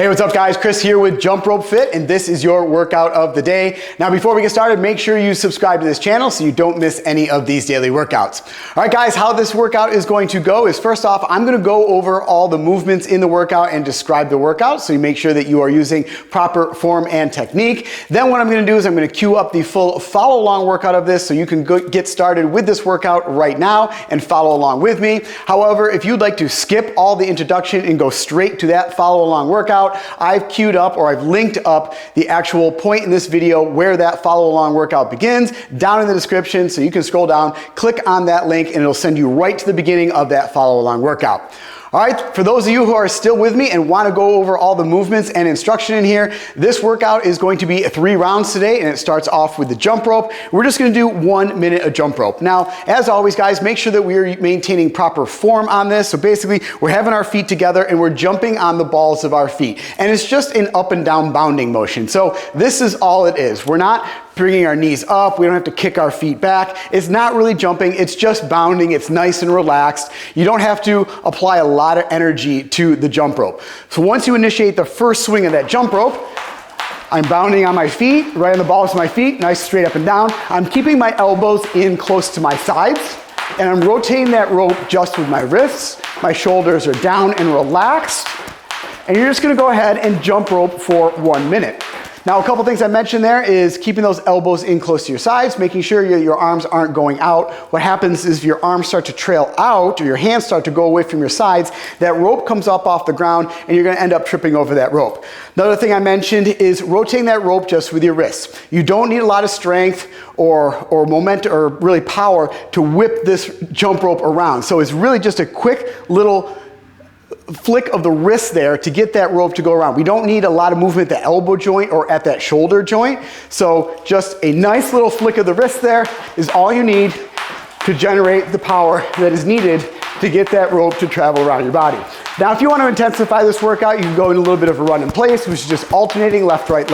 Hey, what's up guys? Chris here with Jump Rope Fit, and this is your workout of the day. Now before we get started, make sure you subscribe to this channel so you don't miss any of these daily workouts. All right guys, how this workout is going to go is first off, I'm gonna go over all the movements in the workout and describe the workout so you make sure that you are using proper form and technique. Then what I'm gonna do is I'm gonna cue up the full follow along workout of this so you can get started with this workout right now and follow along with me. However, if you'd like to skip all the introduction and go straight to that follow along workout, I've queued up or I've linked up the actual point in this video where that follow along workout begins down in the description, so you can scroll down, click on that link, and it'll send you right to the beginning of that follow along workout. All right, for those of you who are still with me and want to go over all the movements and instruction in here, this workout is going to be 3 rounds today, and it starts off with the jump rope. We're just going to do 1 minute of jump rope. Now, as always, guys, make sure that we're maintaining proper form on this. So basically, we're having our feet together and we're jumping on the balls of our feet. And it's just an up and down bounding motion. So this is all it is. We're not bringing our knees up. We don't have to kick our feet back. It's not really jumping. It's just bounding. It's nice and relaxed. You don't have to apply a lot of energy to the jump rope. So once you initiate the first swing of that jump rope, I'm bounding on my feet, right on the balls of my feet, nice straight up and down. I'm keeping my elbows in close to my sides, and I'm rotating that rope just with my wrists. My shoulders are down and relaxed. And you're just gonna go ahead and jump rope for 1 minute. Now, a couple things I mentioned there is keeping those elbows in close to your sides, making sure your arms aren't going out. What happens is if your arms start to trail out or your hands start to go away from your sides, that rope comes up off the ground and you're gonna end up tripping over that rope. Another thing I mentioned is rotating that rope just with your wrists. You don't need a lot of strength or momentum or really power to whip this jump rope around. So it's really just a quick little flick of the wrist there to get that rope to go around. We don't need a lot of movement at the elbow joint or at that shoulder joint. So just a nice little flick of the wrist there is all you need to generate the power that is needed to get that rope to travel around your body. Now, if you want to intensify this workout, you can go in a little bit of a run in place, which is just alternating left, right,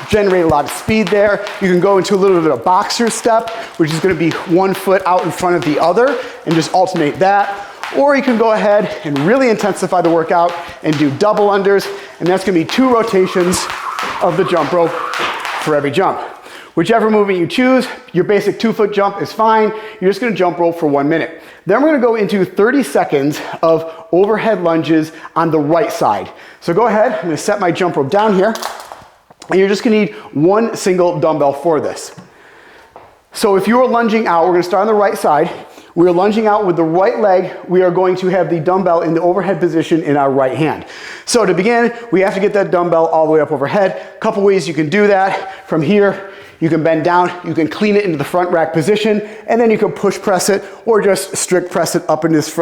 generate a lot of speed there. You can go into a little bit of boxer step, which is going to be 1 foot out in front of the other, and just alternate that. Or you can go ahead and really intensify the workout and do double unders, and that's gonna be 2 rotations of the jump rope for every jump. Whichever movement you choose, your basic 2-foot jump is fine. You're just gonna jump rope for 1 minute. Then we're gonna go into 30 seconds of overhead lunges on the right side. So go ahead, I'm gonna set my jump rope down here, and you're just gonna need 1 single dumbbell for this. So if you are lunging out, we're gonna start on the right side. We're lunging out with the right leg. We are going to have the dumbbell in the overhead position in our right hand. So to begin, we have to get that dumbbell all the way up overhead. A couple ways you can do that. From here, you can bend down, you can clean it into the front rack position, and then you can push press it or just strict press it up in this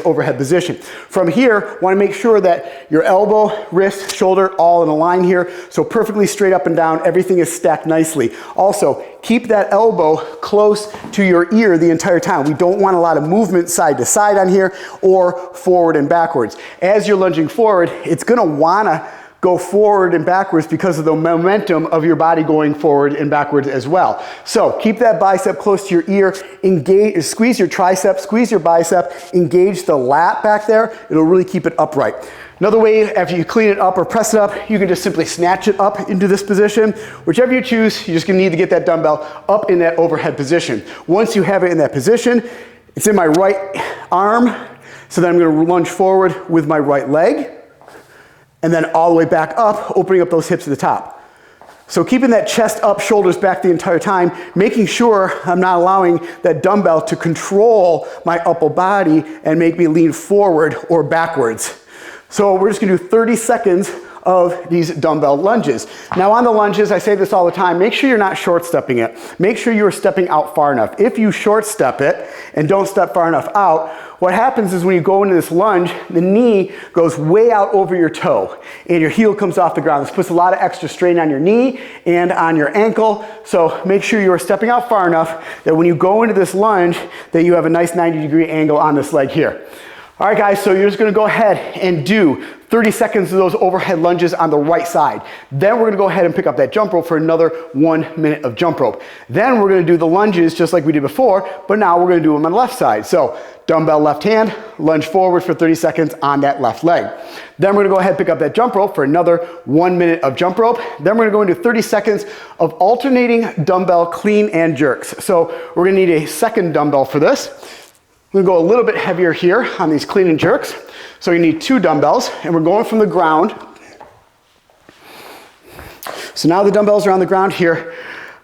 overhead position. From here, want to make sure that your elbow, wrist, shoulder, all in a line here. So perfectly straight up and down, everything is stacked nicely. Also, keep that elbow close to your ear the entire time. We don't want a lot of movement side to side on here or forward and backwards. As you're lunging forward, it's gonna wanna go forward and backwards because of the momentum of your body going forward and backwards as well. So keep that bicep close to your ear, engage, squeeze your tricep, squeeze your bicep, engage the lat back there. It'll really keep it upright. Another way, after you clean it up or press it up, you can just simply snatch it up into this position. Whichever you choose, you're just gonna need to get that dumbbell up in that overhead position. Once you have it in that position, it's in my right arm, so then I'm gonna lunge forward with my right leg, and then all the way back up, opening up those hips to the top. So keeping that chest up, shoulders back the entire time, making sure I'm not allowing that dumbbell to control my upper body and make me lean forward or backwards. So we're just gonna do 30 seconds of these dumbbell lunges. Now on the lunges, I say this all the time, make sure you're not short stepping it. Make sure you're stepping out far enough. If you short step it and don't step far enough out, what happens is when you go into this lunge, the knee goes way out over your toe and your heel comes off the ground. This puts a lot of extra strain on your knee and on your ankle. So make sure you are stepping out far enough that when you go into this lunge, that you have a nice 90-degree angle on this leg here. All right, guys, so you're just gonna go ahead and do 30 seconds of those overhead lunges on the right side. Then we're gonna go ahead and pick up that jump rope for another 1 minute of jump rope. Then we're gonna do the lunges just like we did before, but now we're gonna do them on the left side. So dumbbell left hand, lunge forward for 30 seconds on that left leg. Then we're gonna go ahead and pick up that jump rope for another 1 minute of jump rope. Then we're gonna go into 30 seconds of alternating dumbbell clean and jerks. So we're gonna need a second dumbbell for this. We're gonna go a little bit heavier here on these clean and jerks. So you need 2 dumbbells, and we're going from the ground. So now the dumbbells are on the ground here.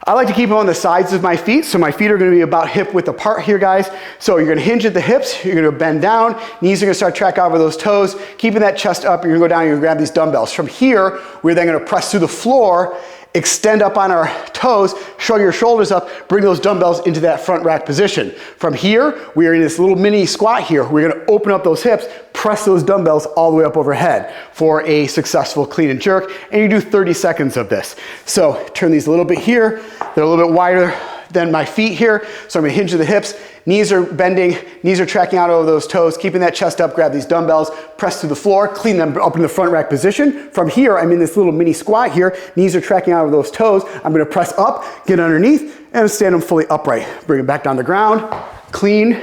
I like to keep them on the sides of my feet, so my feet are gonna be about hip width apart here, guys. So you're gonna hinge at the hips, you're gonna bend down, knees are gonna start track over those toes, keeping that chest up, you're gonna go down, you're gonna grab these dumbbells. From here, we're then gonna press through the floor, extend up on our toes, shrug your shoulders up, bring those dumbbells into that front rack position. From here, we are in this little mini squat here. We're gonna open up those hips, press those dumbbells all the way up overhead for a successful clean and jerk, and you do 30 seconds of this. So turn these a little bit here. They're a little bit wider than my feet here, so I'm gonna hinge to the hips. Knees are bending, knees are tracking out over those toes, keeping that chest up, grab these dumbbells, press to the floor, clean them up in the front rack position. From here, I'm in this little mini squat here, knees are tracking out over those toes. I'm gonna press up, get underneath, and stand them fully upright. Bring them back down the ground, clean,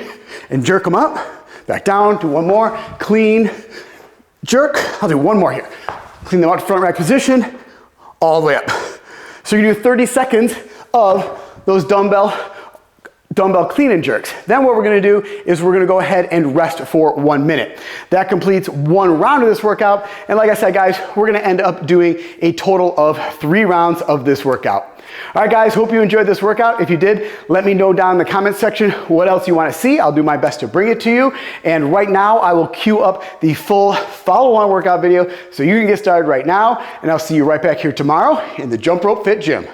and jerk them up. Back down, do one more, clean, jerk. I'll do one more here. Clean them out to front rack position, all the way up. So you do 30 seconds of those dumbbell clean and jerks. Then what we're gonna do is we're gonna go ahead and rest for 1 minute. That completes 1 round of this workout. And like I said, guys, we're gonna end up doing a total of 3 rounds of this workout. All right, guys, hope you enjoyed this workout. If you did, let me know down in the comment section what else you wanna see. I'll do my best to bring it to you. And right now, I will queue up the full follow-on workout video so you can get started right now. And I'll see you right back here tomorrow in the Jump Rope Fit Gym.